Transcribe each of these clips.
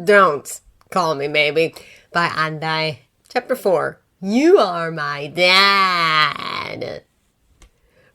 Don't Call Me Maybe by Andai. Chapter 4. You Are My Dad.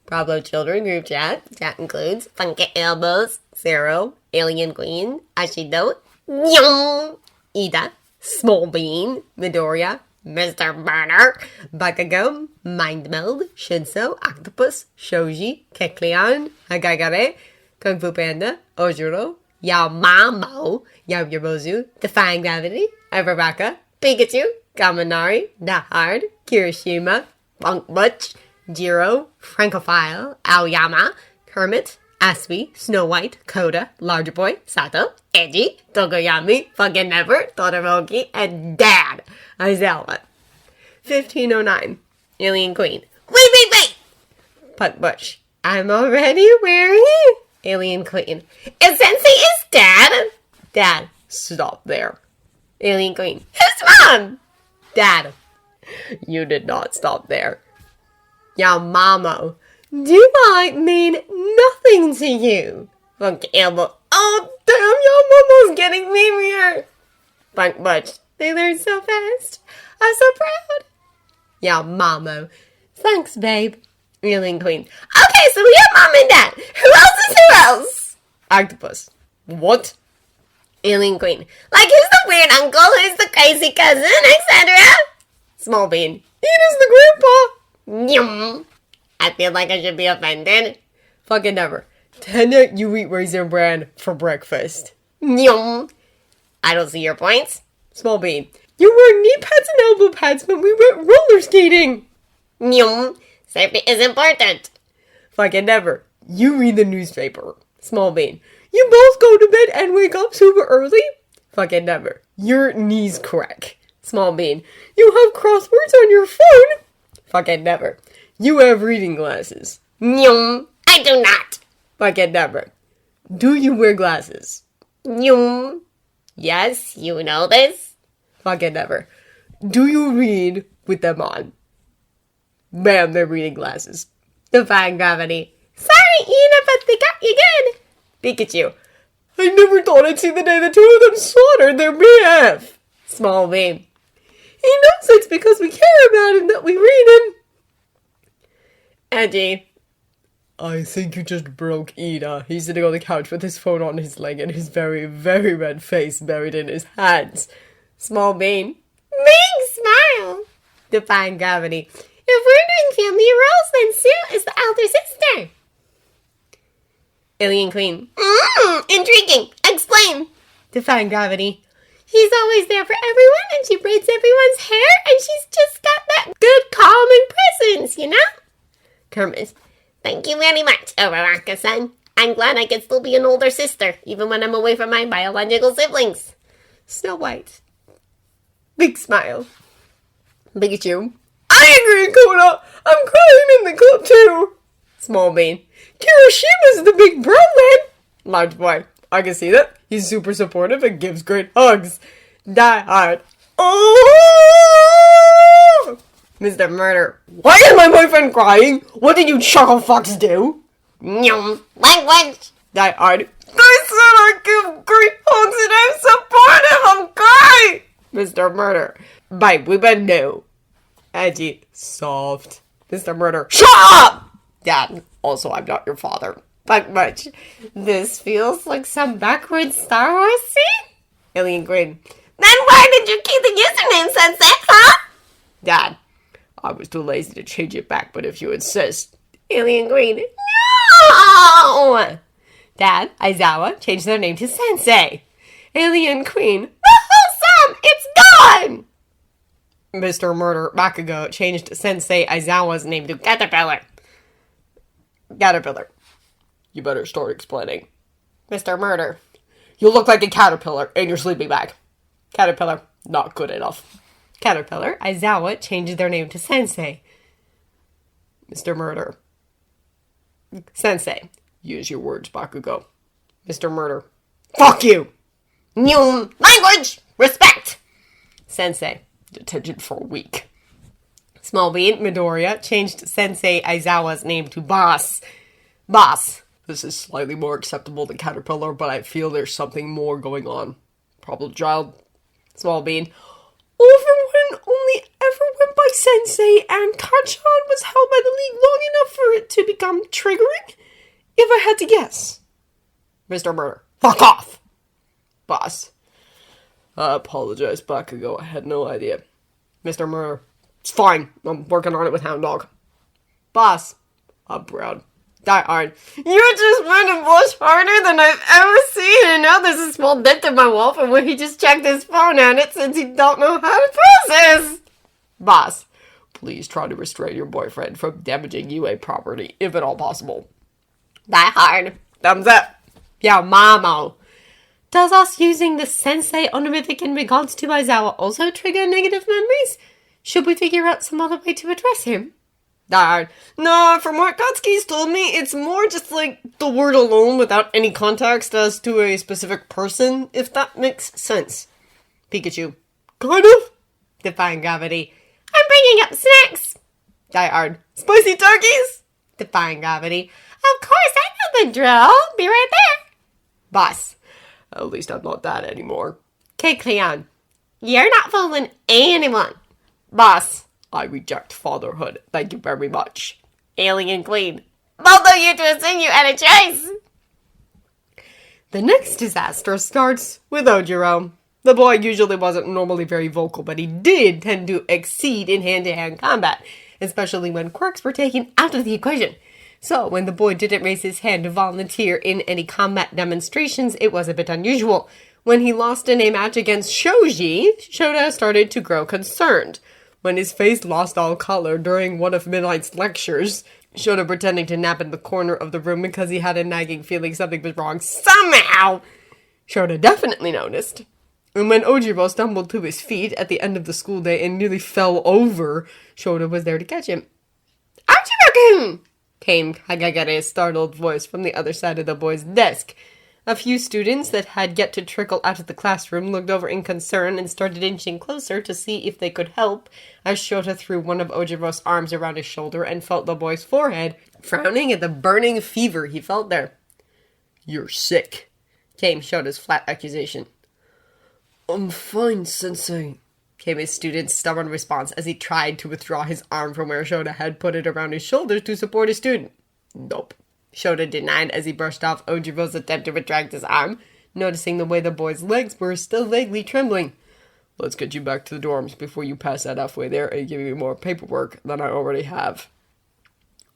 Pablo Children group chat. Chat includes Funky Elbows, Zero, Alien Queen, Ashido, Nyong, Ida, Small Bean, Midoriya, Mr. Burner, Bakugo, Mind Meld, Shinso, Octopus, Shoji, Kekleon, Hagagare, Kung Fu Panda, Ojiro, Yaomamo, Yaoyorozu, Defying Gravity, Everbaka, Pikachu, Kaminari, Nahard, Kirishima, Funk Butch, Jiro, Francophile, Aoyama, Kermit, Aspie, Snow White, Koda, Larger Boy, Sato, Edgy, Tokoyami, Fucking Never, Todoroki, and Dad, Aizawa. 1509, Alien Queen. Wait! Puck Bush. I'm already wearing Alien Queen. Is Sensei is Dad? Dad. Stop there. Alien Queen. Who's Mom? Dad. You did not stop there. Yaomamo. Do I mean nothing to you? Funky Elbow. Oh, damn, Yaomamo's getting me here. Funk Butch. They learn so fast. I'm so proud. Yaomamo. Thanks, babe. Alien Queen. Okay, so we have Mom and Dad. Who else is who else? Octopus. What? Alien Queen. Like, who's the weird uncle? Who's the crazy cousin, etc.? Small Bean. It is the grandpa. Yum. I feel like I should be offended. Fucking never. Tanya, you eat Raisin Bran for breakfast. Yum. I don't see your points. Small Bean. You wore knee pads and elbow pads when we went roller skating. Yum. Safety is important. Fucking never. You read the newspaper. Small Bean. You both go to bed and wake up super early? Fucking never. Your knees crack. Small Bean. You have crosswords on your phone? Fucking never. You have reading glasses. Nyum. I do not. Fucking never. Do you wear glasses? Nyum. Yes, you know this. Fucking never. Do you read with them on? Bam, they're reading glasses. Defying Gravity. Sorry, Ina, but they got you good. Pikachu. I never thought I'd see the day the two of them slaughtered their BF. Small Bean. He knows it's because we care about him that we read him. Edgy. I think you just broke Ida. He's sitting on the couch with his phone on his leg and his very, very red face buried in his hands. Small Bean. Big smile. Defying Gravity. If we're doing family roles, then Sue is the elder sister. Alien Queen. Intriguing. Explain. Defying Gravity. He's always there for everyone, and she braids everyone's hair, and she's just got that good, calming presence, you know? Kermit. Thank you very much, Uraraka-san. I'm glad I can still be an older sister, even when I'm away from my biological siblings. Snow White. Big smile. Pikachu. I agree, Koda. I'm crying in the club, too. Small Bean. Kirishima's the big bro, man. Large Boy. I can see that. He's super supportive and gives great hugs. Die Hard. Oh! Mr. Murder. Why is my boyfriend crying? What did you chuckle fucks do? Nyum. Language. Die Hard. I said I give great hugs and I'm supportive. I'm crying. Mr. Murder. Bite. We better know. Edgy. Soft. Mr. Murder. Shut up! Dad. Also, I'm not your father. But much. This feels like some backwards Star Wars scene? Alien Grin. Then why did you keep the username, Sensei, huh? Dad. I was too lazy to change it back, but if you insist. Alien Green. No! Dad, Aizawa changed their name to Sensei. Alien Queen. The whole sum! It's gone! Mr. Murder Bakugo changed Sensei Aizawa's name to Caterpillar. Caterpillar. You better start explaining. Mr. Murder. You look like a caterpillar in your sleeping bag. Caterpillar. Not good enough. Caterpillar, Aizawa changed their name to Sensei. Mr. Murder. Sensei. Use your words, Bakugo. Mr. Murder. Fuck you! New language! Respect! Sensei. Detention for a week. Small Bean, Midoriya, changed Sensei Aizawa's name to Boss. Boss. This is slightly more acceptable than Caterpillar, but I feel there's something more going on. Problem child. Small bean. Overwin only ever went by sensei, and Contagion was held by the league long enough for it to become triggering? If I had to guess. Mr. Murder. Fuck off! Boss. I apologize, Bakugo. I had no idea. Mr. Murder. It's fine. I'm working on it with Hound Dog. Boss. I'm proud. Die hard. You just went a bush harder than I've ever seen, and now there's a small dent in my wall from where he just checked his phone at it since he don't know how to process. Boss. Please try to restrain your boyfriend from damaging UA property, if at all possible. Die hard. Thumbs up. Yo, Mamo. Does us using the sensei honorific in regards to Aizawa also trigger negative memories? Should we figure out some other way to address him? Die hard. No, from what Katsuki's told me, it's more just like the word alone without any context as to a specific person, if that makes sense. Pikachu. Kind of. Defying gravity. I'm bringing up snacks. Die hard. Spicy turkeys. Defying gravity. Of course, I know the drill. Be right there. Boss. At least I'm not that anymore. Kid Cleon. You're not fooling anyone. Boss. I reject fatherhood. Thank you very much. Alien Queen. Both of you to assume you had a choice. The next disaster starts with Ojiro. The boy usually wasn't normally very vocal, but he did tend to exceed in hand-to-hand combat, especially when quirks were taken out of the equation. So, when the boy didn't raise his hand to volunteer in any combat demonstrations, it was a bit unusual. When he lost in a match against Shoji, Shota started to grow concerned. When his face lost all color during one of Midnight's lectures, Shota pretending to nap in the corner of the room because he had a nagging feeling something was wrong somehow, Shota definitely noticed. And when Ojiro stumbled to his feet at the end of the school day and nearly fell over, Shota was there to catch him. Ojiro-kun! Came Hagagare's startled voice from the other side of the boy's desk. A few students that had yet to trickle out of the classroom looked over in concern and started inching closer to see if they could help, as Shota threw one of Ojiro's arms around his shoulder and felt the boy's forehead, frowning at the burning fever he felt there. You're sick, came Shota's flat accusation. I'm fine, sensei, came his student's stubborn response as he tried to withdraw his arm from where Shota had put it around his shoulders to support his student. Nope. Shota denied as he brushed off Ojiro's attempt to retract his arm, noticing the way the boy's legs were still vaguely trembling. Let's get you back to the dorms before you pass out halfway there and give me more paperwork than I already have.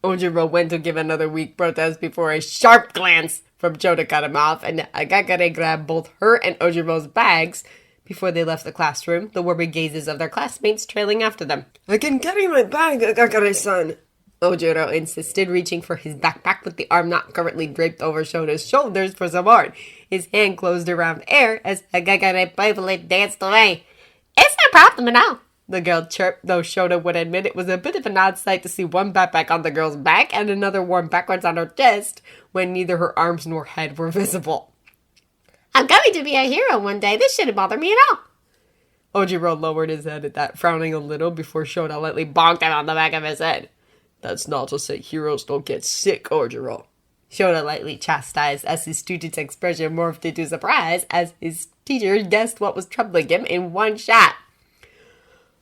Ojiro went to give another weak protest before a sharp glance from Shota cut him off, and Agakare grabbed both her and Ojiro's bags before they left the classroom, the worried gazes of their classmates trailing after them. I can carry my bag, Agakare-san, Ojiro insisted, reaching for his backpack with the arm not currently draped over Shota's shoulders for support. His hand closed around air as Agakare playfully danced away. It's no problem at all, the girl chirped, though Shota would admit it was a bit of an odd sight to see one backpack on the girl's back and another worn backwards on her chest when neither her arms nor head were visible. I'm going to be a hero one day. This shouldn't bother me at all. Ojiro lowered his head at that, frowning a little before Shota lightly bonked him on the back of his head. That's not to say heroes don't get sick, Ojiro. Shota lightly chastised as his student's expression morphed into surprise as his teacher guessed what was troubling him in one shot.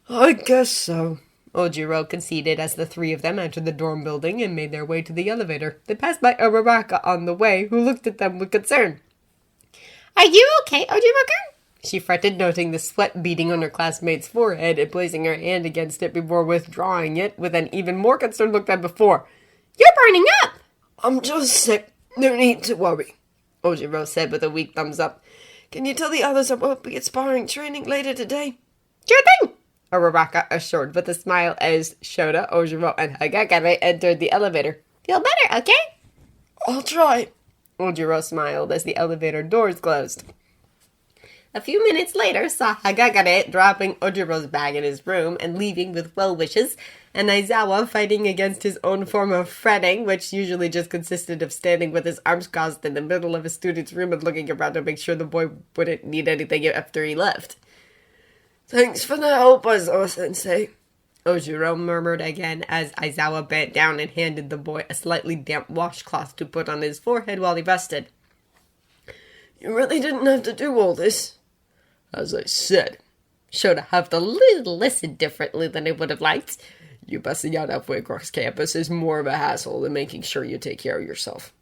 I guess so, Ojiro conceded as the three of them entered the dorm building and made their way to the elevator. They passed by Uraraka on the way, who looked at them with concern. Are you okay, Ojiro-kun? She fretted, noting the sweat beading on her classmate's forehead and placing her hand against it before withdrawing it with an even more concerned look than before. You're burning up! I'm just sick. No need to worry, Ojiro said with a weak thumbs up. Can you tell the others I won't be at sparring training later today? Sure thing, Uraraka assured with a smile as Shota, Ojiro, and Hagakare entered the elevator. Feel better, okay? I'll try. Ojiro smiled as the elevator doors closed. A few minutes later saw Hagakare dropping Ojiro's bag in his room and leaving with well wishes, and Aizawa fighting against his own form of fretting, which usually just consisted of standing with his arms crossed in the middle of his student's room and looking around to make sure the boy wouldn't need anything after he left. Thanks for the help, Aizawa-sensei, Ojiro murmured again as Aizawa bent down and handed the boy a slightly damp washcloth to put on his forehead while he rested. You really didn't have to do all this. As I said, Shota huffed a little less differently than I would have liked. You busting out halfway across campus is more of a hassle than making sure you take care of yourself.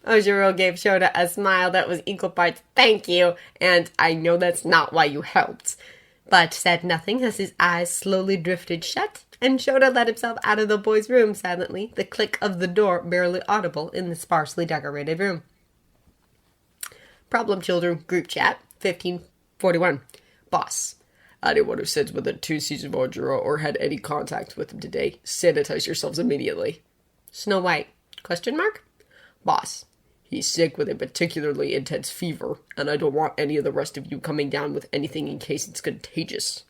Ojiro gave Shota a smile that was equal parts thank you, and I know that's not why you helped, but said nothing as his eyes slowly drifted shut, and Shota let himself out of the boy's room silently, the click of the door barely audible in the sparsely decorated room. Problem Children Group Chat, 1541. Boss. Anyone who sits within 2 seats of Ojiro or had any contact with him today, sanitize yourselves immediately. Snow White. Question mark? Boss. He's sick with a particularly intense fever, and I don't want any of the rest of you coming down with anything in case it's contagious.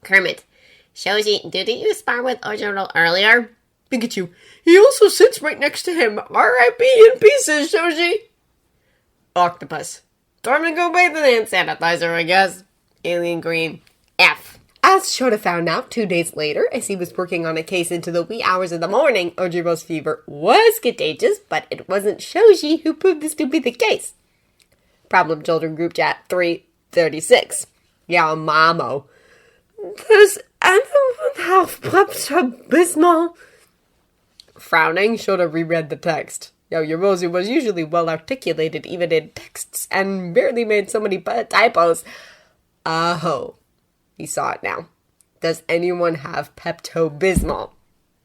Kermit. Shoji, didn't you spar with Ojiro earlier? Pikachu. He also sits right next to him. R.I.P. in pieces, Shoji. Octopus. Time to go bathe in hand sanitizer, I guess. Alien Green. F. As Shota found out 2 days later, as he was working on a case into the wee hours of the morning, Ojiro's fever was contagious, but it wasn't Shoji who proved this to be the case. Problem Children Group Chat 336. Mamo. Does anyone have Pepto-Bismol? Frowning, Shota reread the text. Yorozu was usually well articulated even in texts and barely made so many typos. Oh. He saw it now. Does anyone have Pepto-Bismol?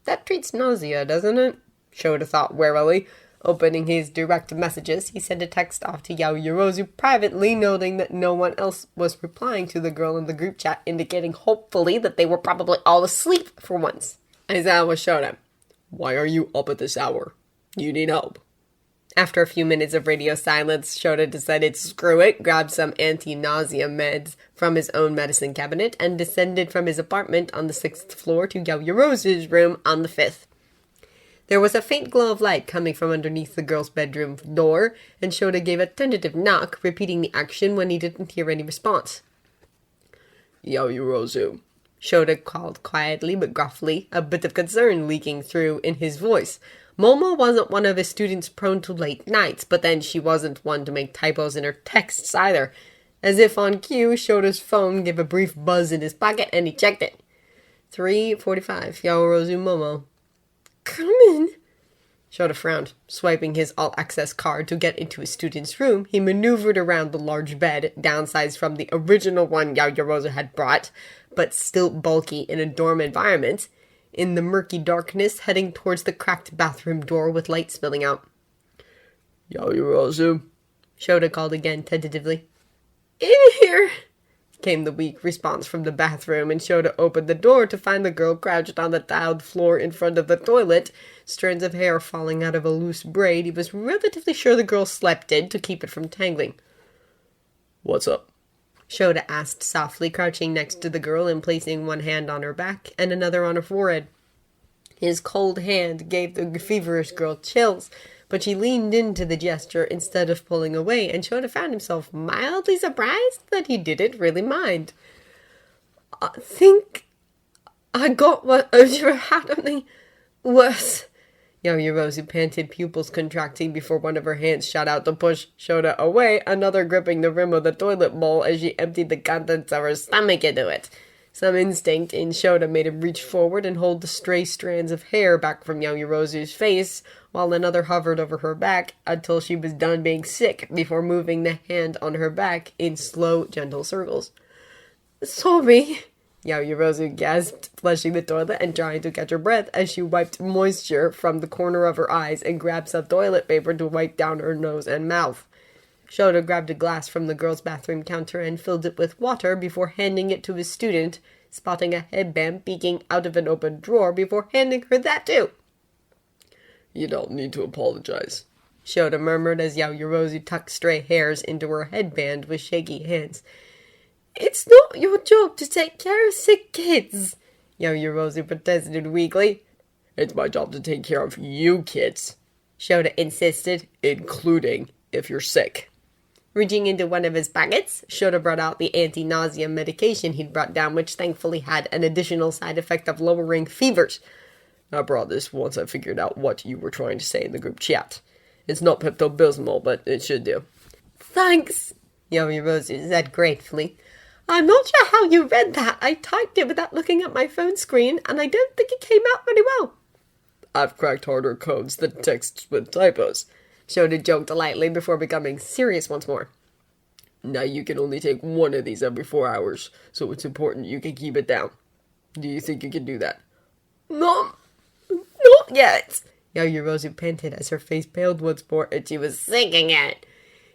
That treats nausea, doesn't it? Shota thought warily. Opening his direct messages, he sent a text off to Yorozu privately, noting that no one else was replying to the girl in the group chat, indicating hopefully that they were probably all asleep for once. Aizawa Shota. Why are you up at this hour? You need help. After a few minutes of radio silence, Shota decided screw it, grabbed some anti-nausea meds from his own medicine cabinet, and descended from his apartment on the 6th floor to Yorozu's room on the 5th. There was a faint glow of light coming from underneath the girl's bedroom door, and Shota gave a tentative knock, repeating the action when he didn't hear any response. Yorozu. Shota called quietly but gruffly, a bit of concern leaking through in his voice. Momo wasn't one of his students prone to late nights, but then she wasn't one to make typos in her texts either. As if on cue, Shota's phone gave a brief buzz in his pocket, and he checked it. 3:45, Yorozu Momo. Come in. Shota frowned. Swiping his all-access card to get into his student's room, he maneuvered around the large bed, downsized from the original one Yorozu had brought, but still bulky in a dorm environment, in the murky darkness, heading towards the cracked bathroom door with light spilling out. Yorozu. Shota called again, tentatively. In here, came the weak response from the bathroom, and Shota opened the door to find the girl crouched on the tiled floor in front of the toilet, strands of hair falling out of a loose braid he was relatively sure the girl slept in to keep it from tangling. What's up? Shota asked softly, crouching next to the girl and placing one hand on her back and another on her forehead. His cold hand gave the feverish girl chills, but she leaned into the gesture instead of pulling away, and Shota found himself mildly surprised that he didn't really mind. I think I got what Ojiro had on me. Worse. Yorozu panted, pupils contracting before one of her hands shot out to push Shota away, another gripping the rim of the toilet bowl as she emptied the contents of her stomach into it. Some instinct in Shota made him reach forward and hold the stray strands of hair back from Yorozu's face, while another hovered over her back until she was done being sick before moving the hand on her back in slow, gentle circles. Sorry. Yorozu gasped, flushing the toilet and trying to catch her breath as she wiped moisture from the corner of her eyes and grabbed some toilet paper to wipe down her nose and mouth. Shota grabbed a glass from the girl's bathroom counter and filled it with water before handing it to his student, spotting a headband peeking out of an open drawer before handing her that too. You don't need to apologize, Shota murmured as Yorozu tucked stray hairs into her headband with shaky hands. It's not your job to take care of sick kids, Yorozu protested weakly. It's my job to take care of you kids, Shota insisted, including if you're sick. Reaching into one of his pockets, Shota brought out the anti-nausea medication he'd brought down, which thankfully had an additional side effect of lowering fevers. I brought this once I figured out what you were trying to say in the group chat. It's not Pepto-Bismol, but it should do. Thanks, Yaoyorozu said gratefully. I'm not sure how you read that. I typed it without looking at my phone screen, and I don't think it came out very well. I've cracked harder codes than texts with typos, Shota joked lightly before becoming serious once more. Now you can only take one of these every 4 hours, so it's important you can keep it down. Do you think you can do that? Not yet, Yaoyorozu panted as her face paled once more and she was sinking it.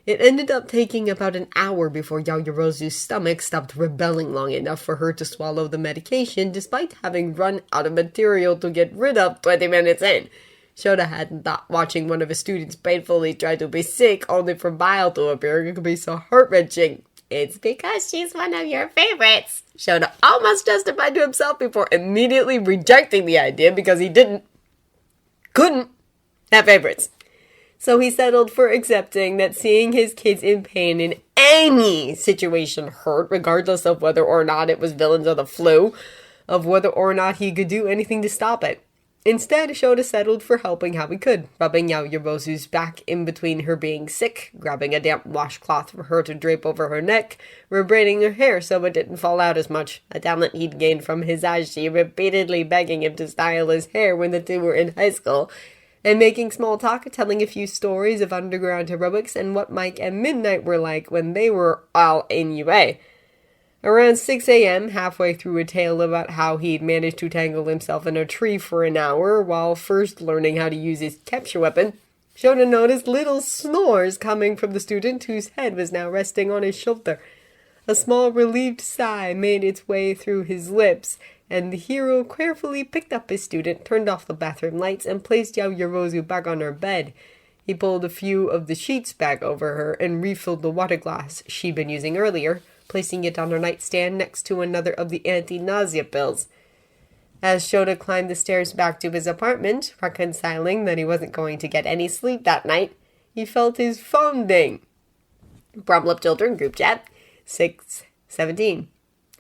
It ended up taking about an hour before Yaoyorozu's stomach stopped rebelling long enough for her to swallow the medication, despite having run out of material to get rid of 20 minutes in. Shota hadn't thought watching one of his students painfully try to be sick only for bile to appear could be so heart-wrenching. It's because she's one of your favorites, Shota almost justified to himself before immediately rejecting the idea because he couldn't have favorites. So he settled for accepting that seeing his kids in pain in any situation hurt, regardless of whether or not it was villains or the flu, of whether or not he could do anything to stop it. Instead, Shota settled for helping how he could, rubbing Yaoyorozu's back in between her being sick, grabbing a damp washcloth for her to drape over her neck, rebraiding her hair so it didn't fall out as much, a talent he'd gained from Hisashi repeatedly begging him to style his hair when the two were in high school, and making small talk, telling a few stories of underground heroics and what Mike and Midnight were like when they were all in UA. Around 6 a.m., halfway through a tale about how he'd managed to tangle himself in a tree for an hour while first learning how to use his capture weapon, Shota noticed little snores coming from the student whose head was now resting on his shoulder. A small relieved sigh made its way through his lips, and the hero carefully picked up his student, turned off the bathroom lights, and placed Yaoyorozu back on her bed. He pulled a few of the sheets back over her and refilled the water glass she'd been using earlier, placing it on her nightstand next to another of the anti-nausea pills. As Shota climbed the stairs back to his apartment, reconciling that he wasn't going to get any sleep that night, he felt his phone ding. Problem Children Group Chat, 6:17.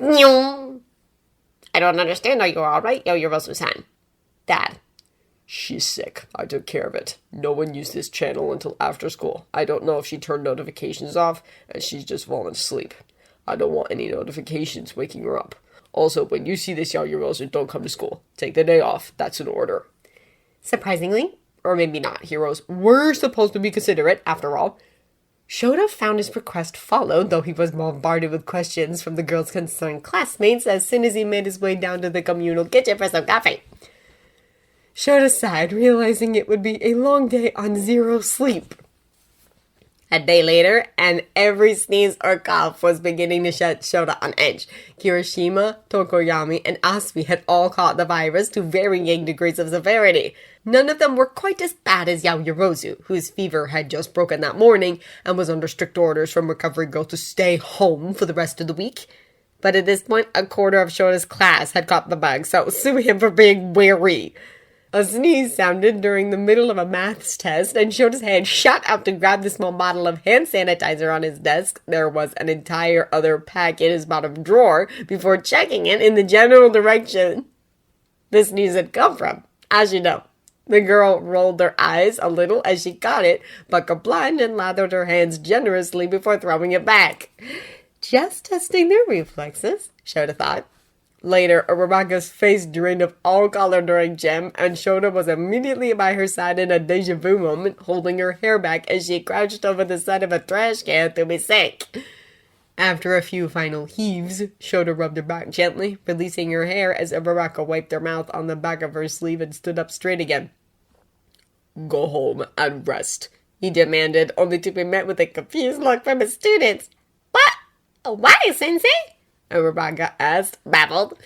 I don't understand. Are you alright? Yaoyorozu-san. Dad. She's sick. I took care of it. No one used this channel until after school. I don't know if she turned notifications off, and she's just fallen asleep. I don't want any notifications waking her up. Also, when you see this Yaoyorozu, don't come to school. Take the day off. That's an order. Surprisingly, or maybe not, heroes were supposed to be considerate, after all. Shota found his request followed, though he was bombarded with questions from the girl's concerned classmates as soon as he made his way down to the communal kitchen for some coffee. Shota sighed, realizing it would be a long day on zero sleep. A day later, and every sneeze or cough was beginning to set Shota on edge. Kirishima, Tokoyami, and Asui had all caught the virus to varying degrees of severity. None of them were quite as bad as Yaoyorozu, whose fever had just broken that morning and was under strict orders from Recovery Girl to stay home for the rest of the week. But at this point, a quarter of Shota's class had caught the bug, so sue him for being wary. A sneeze sounded during the middle of a maths test, and Shota's hand shot out to grab the small bottle of hand sanitizer on his desk. There was an entire other pack in his bottom drawer before checking it in the general direction the sneeze had come from. As you know, the girl rolled her eyes a little as she caught it, but complied and lathered her hands generously before throwing it back. Just testing their reflexes, Shota thought. Later, Uraraka's face drained of all color during gym, and Shota was immediately by her side in a deja vu moment, holding her hair back as she crouched over the side of a trash can to be sick. After a few final heaves, Shota rubbed her back gently, releasing her hair as Uraraka wiped her mouth on the back of her sleeve and stood up straight again. Go home and rest, he demanded, only to be met with a confused look from his students. What? Why, Sensei? Uraraka asked, baffled.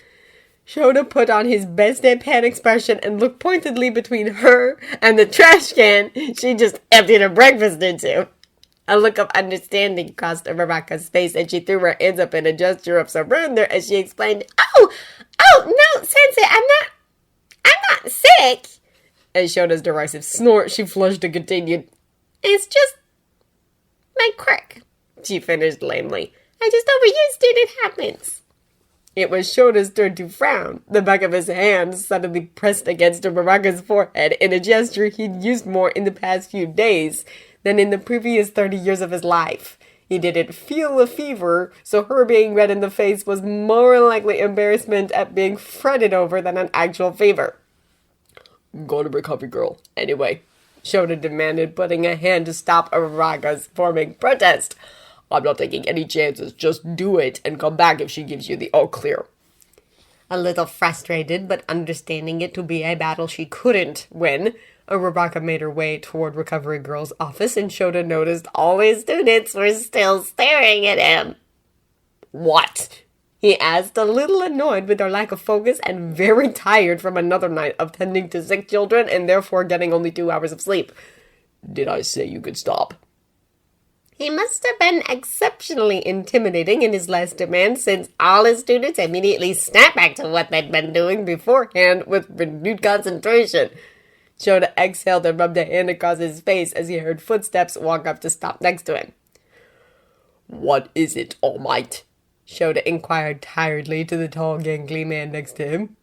Shota put on his best deadpan expression and looked pointedly between her and the trash can she just emptied her breakfast into. A look of understanding crossed Uraraka's face, and she threw her hands up in a gesture of surrender as she explained, Oh, no, Sensei, I'm not sick. As Shota's derisive snort, she flushed and continued, It's just my quirk, she finished lamely. I just overused it. It happens. It was Shota's turn to frown. The back of his hand suddenly pressed against Uraraka's forehead in a gesture he'd used more in the past few days than in the previous 30 years of his life. He didn't feel a fever, so her being red in the face was more likely embarrassment at being fretted over than an actual fever. "Go to recovery, girl. Anyway," Shota demanded, putting a hand to stop Araga's forming protest. "I'm not taking any chances. Just do it and come back if she gives you the all clear." A little frustrated, but understanding it to be a battle she couldn't win, Arabaka made her way toward Recovery Girl's office, and Shota noticed all his students were still staring at him. "What?" he asked, a little annoyed with their lack of focus and very tired from another night of tending to sick children and therefore getting only 2 hours of sleep. "Did I say you could stop?" He must have been exceptionally intimidating in his last demand, since all his students immediately snapped back to what they'd been doing beforehand with renewed concentration. Shota exhaled and rubbed a hand across his face as he heard footsteps walk up to stop next to him. "What is it, All Might?" Shota inquired tiredly to the tall, gangly man next to him.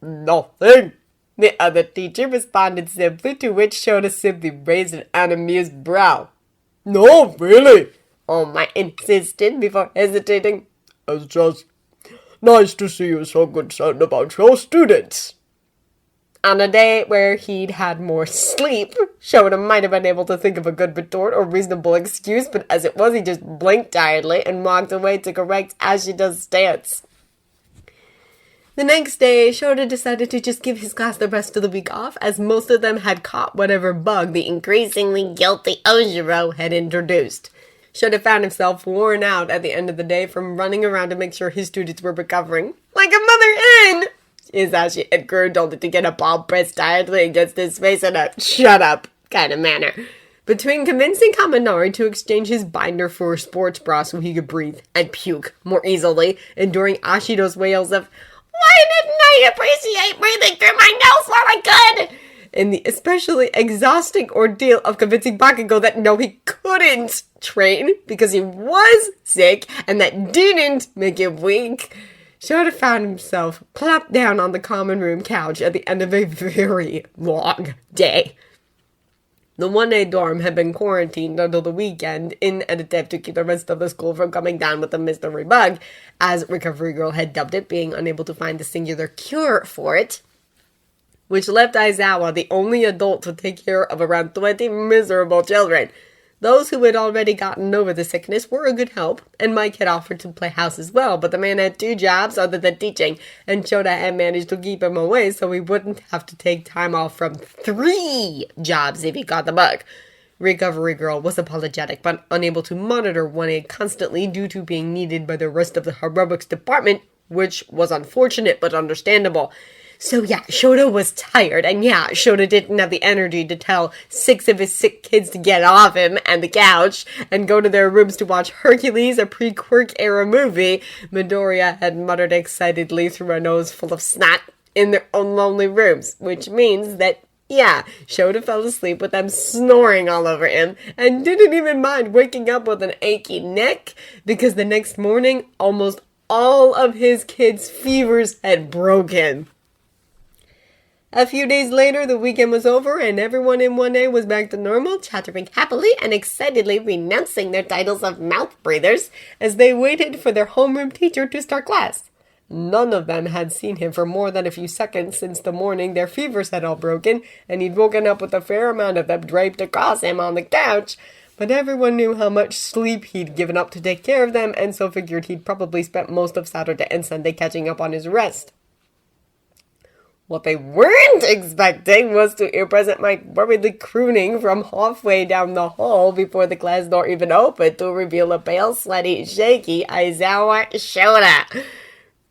"Nothing," the other teacher responded simply, to which Shota simply raised an unamused brow. "No, really," All Might insisted before hesitating. "It's just nice to see you so concerned about your students." On a day where he'd had more sleep, Shota might have been able to think of a good retort or reasonable excuse, but as it was, he just blinked tiredly and walked away to correct Ashida's stance. The next day, Shota decided to just give his class the rest of the week off, as most of them had caught whatever bug the increasingly guilty Ojiro had introduced. Shota found himself worn out at the end of the day from running around to make sure his students were recovering. Like a mother hen! Izashi had gurgled to get a ball pressed tiredly against his face in a "shut up" kind of manner. Between convincing Kaminari to exchange his binder for a sports bra so he could breathe and puke more easily, enduring Ashido's wails of, "Why didn't I appreciate breathing through my nose while I could?" and the especially exhausting ordeal of convincing Bakugo that no, he couldn't train because he was sick, and that didn't make him weak, Shota found himself plopped down on the common room couch at the end of a very long day. The 1A dorm had been quarantined until the weekend in an attempt to keep the rest of the school from coming down with the mystery bug, as Recovery Girl had dubbed it, being unable to find a singular cure for it, which left Aizawa the only adult to take care of around 20 miserable children. Those who had already gotten over the sickness were a good help, and Mike had offered to play house as well, but the man had 2 jobs other than teaching, and Shota had managed to keep him away so he wouldn't have to take time off from 3 jobs if he got the bug. Recovery Girl was apologetic, but unable to monitor 1A constantly due to being needed by the rest of the heroics department, which was unfortunate but understandable. So yeah, Shota was tired, and yeah, Shota didn't have the energy to tell 6 of his sick kids to get off him and the couch and go to their rooms to watch Hercules, a pre-Quirk era movie, Midoriya had muttered excitedly through a nose full of snot, in their own lonely rooms, which means that, yeah, Shota fell asleep with them snoring all over him, and didn't even mind waking up with an achy neck, because the next morning, almost all of his kids' fevers had broken. A few days later, the weekend was over, and everyone in 1A was back to normal, chattering happily and excitedly renouncing their titles of mouth breathers as they waited for their homeroom teacher to start class. None of them had seen him for more than a few seconds since the morning their fevers had all broken, and he'd woken up with a fair amount of them draped across him on the couch, but everyone knew how much sleep he'd given up to take care of them, and so figured he'd probably spent most of Saturday and Sunday catching up on his rest. What they weren't expecting was to hear President Mike worriedly crooning from halfway down the hall before the class door even opened to reveal a pale, sweaty, shaky Aizawa Shota.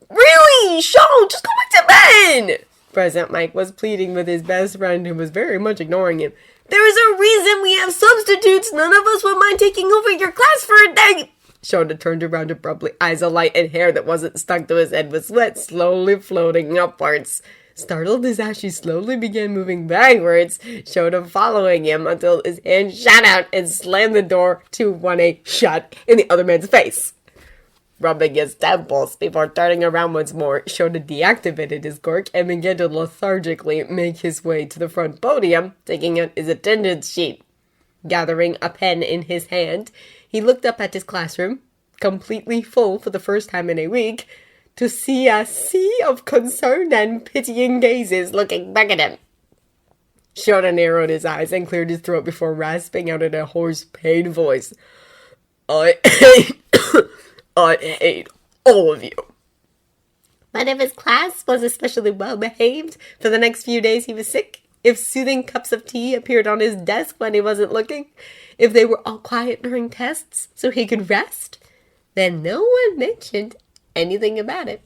"Really? Sho, just go back to bed!" President Mike was pleading with his best friend, who was very much ignoring him. "There is a reason we have substitutes. None of us would mind taking over your class for a day." Shota turned around abruptly, eyes alight, and hair that wasn't stuck to his head with sweat slowly floating upwards. Startled, Izashi slowly began moving backwards, Shota following him until his hand shot out and slammed the door to 1A shut in the other man's face. Rubbing his temples before turning around once more, Shota deactivated his quirk and began to lethargically make his way to the front podium, taking out his attendance sheet. Gathering a pen in his hand, he looked up at his classroom, completely full for the first time in a week, to see a sea of concerned and pitying gazes looking back at him. Shota narrowed his eyes and cleared his throat before rasping out in a hoarse, pained voice, I hate all of you. But if his class was especially well behaved for the next few days he was sick, if soothing cups of tea appeared on his desk when he wasn't looking, if they were all quiet during tests so he could rest, then no one mentioned anything about it.